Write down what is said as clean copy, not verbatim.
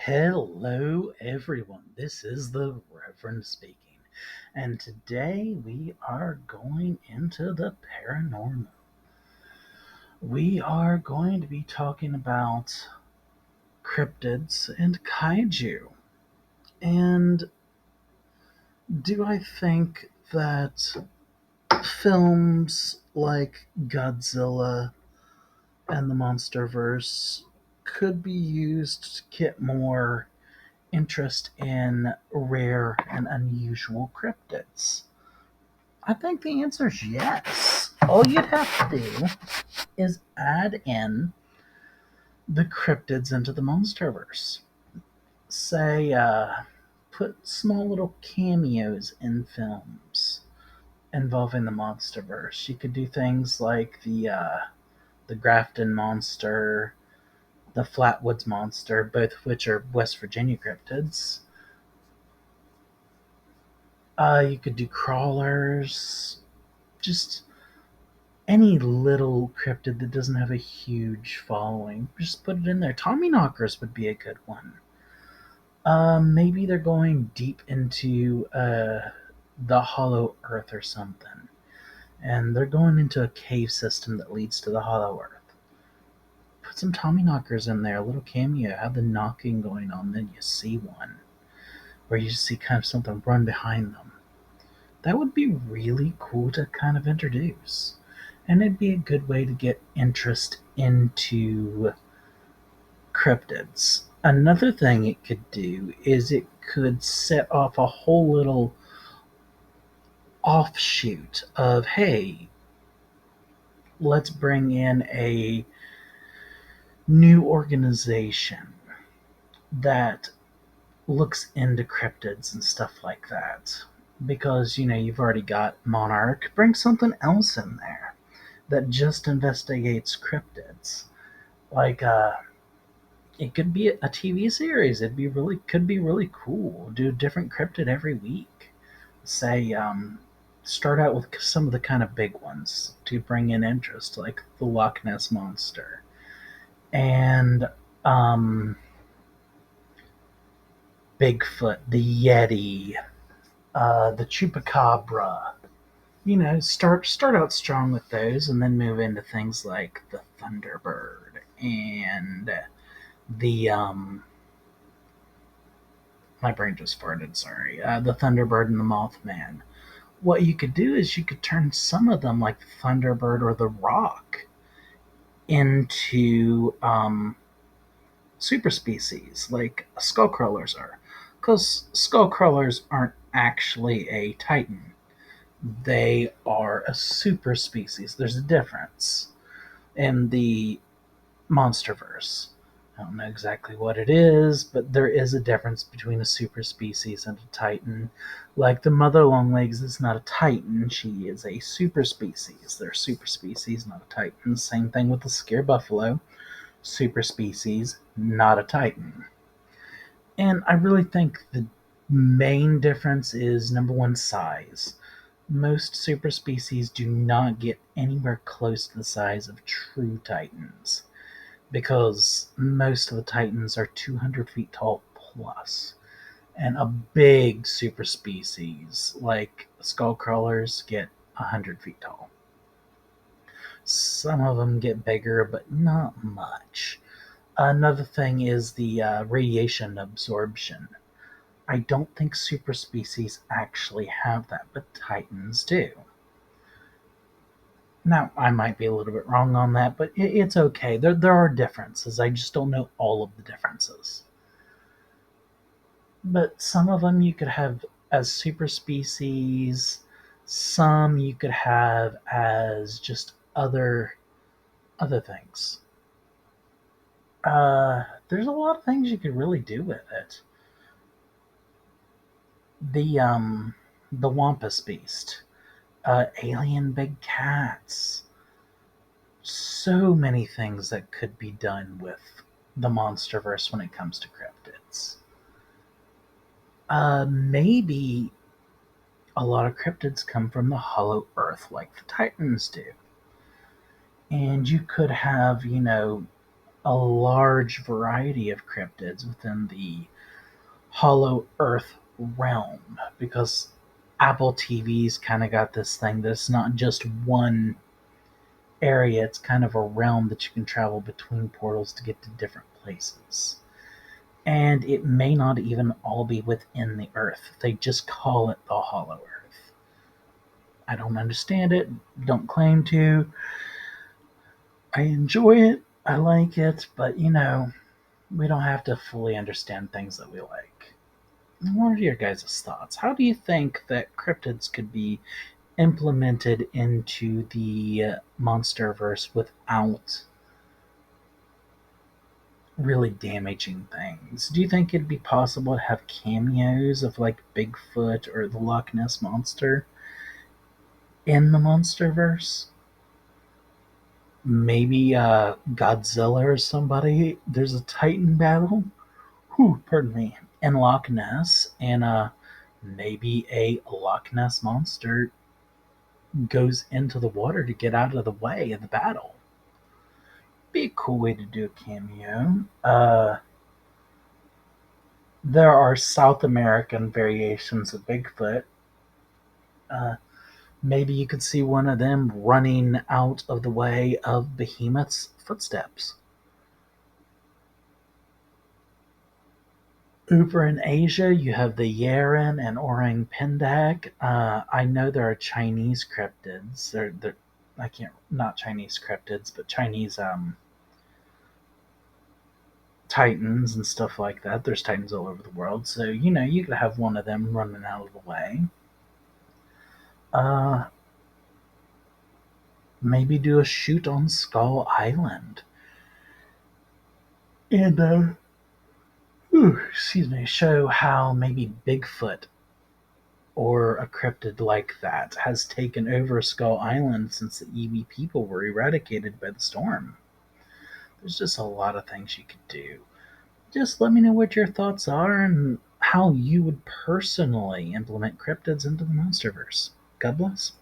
Hello, everyone. This is the Reverend speaking, and today we are going into the paranormal. We are going to be talking about cryptids and kaiju. And do I think that films like Godzilla and the monsterverse could be used to get more interest in rare and unusual cryptids? I think the answer is yes. All you'd have to do is add in the cryptids into the monsterverse. Say, put small little cameos in films involving the monsterverse. You could do things like the Grafton monster, the Flatwoods monster, both of which are West Virginia cryptids. You could do crawlers, just any little cryptid that doesn't have a huge following. Just put it in there. Tommyknockers would be a good one. Maybe they're going deep into the Hollow Earth or something, and they're going into a cave system that leads to the Hollow Earth. Put some Tommyknockers in there, a little cameo, have the knocking going on, then you see one, where you see kind of something run behind them. That would be really cool to kind of introduce. And it'd be a good way to get interest into cryptids. Another thing it could do is it could set off a whole little offshoot of, hey, let's bring in a new organization that looks into cryptids and stuff like that. Because, you've already got Monarch. Bring something else in there that just investigates cryptids. Like, it could be a TV series. Could be really cool. Do a different cryptid every week. Say, start out with some of the kind of big ones to bring in interest, like the Loch Ness monster and Bigfoot, the Yeti, the Chupacabra. Start out strong with those, and then move into things like the Thunderbird and the my brain just farted. Sorry, the Thunderbird and the Mothman. What you could do is you could turn some of them, like the Thunderbird or the Rock, into super species, like skullcrawlers are, because skullcrawlers aren't actually a titan. They are a super species. There's a difference in the monsterverse. I don't know exactly what it is, but there is a difference between a super species and a titan. Like the mother longlegs is not a titan, she is a super species. They're super species, not a titan. Same thing with the scare buffalo. Super species, not a titan. And I really think the main difference is number one, size. Most super species do not get anywhere close to the size of true titans, because most of the titans are 200 feet tall plus. And a big super species like skullcrawlers get 100 feet tall. Some of them get bigger, but not much. Another thing is the radiation absorption. I don't think super species actually have that, but titans do. Now, I might be a little bit wrong on that, but it's okay. There are differences. I just don't know all of the differences. But some of them you could have as super species, some you could have as just other things. There's a lot of things you could really do with it. The Wampus Beast, alien big cats. So many things that could be done with the monsterverse when it comes to cryptids. Maybe a lot of cryptids come from the Hollow Earth, like the Titans do. And you could have, a large variety of cryptids within the Hollow Earth realm because Apple TV's kind of got this thing that's not just one area, it's kind of a realm that you can travel between portals to get to different places. And it may not even all be within the Earth. They just call it the Hollow Earth. I don't understand it, don't claim to. I enjoy it, I like it, but we don't have to fully understand things that we like. What are your guys' thoughts? How do you think that cryptids could be implemented into the monsterverse without really damaging things? Do you think it'd be possible to have cameos of like Bigfoot or the Loch Ness monster in the monsterverse? Maybe Godzilla or somebody. There's a Titan battle. Whew, pardon me. In Loch Ness, and maybe a Loch Ness monster goes into the water to get out of the way of the battle. Be a cool way to do a cameo. There are South American variations of Bigfoot. Uh, Maybe you could see one of them running out of the way of Behemoth's footsteps. Over in Asia, you have the Yaren and Orang Pendek. I know there are Chinese cryptids. I can't, not Chinese cryptids, but Chinese titans and stuff like that. There's titans all over the world, so you could have one of them running out of the way. Uh, Maybe do a shoot on Skull Island, and excuse me, show how maybe Bigfoot or a cryptid like that has taken over Skull Island since the Eevee people were eradicated by the storm. There's just a lot of things you could do. Just let me know what your thoughts are and how you would personally implement cryptids into the monsterverse. God bless.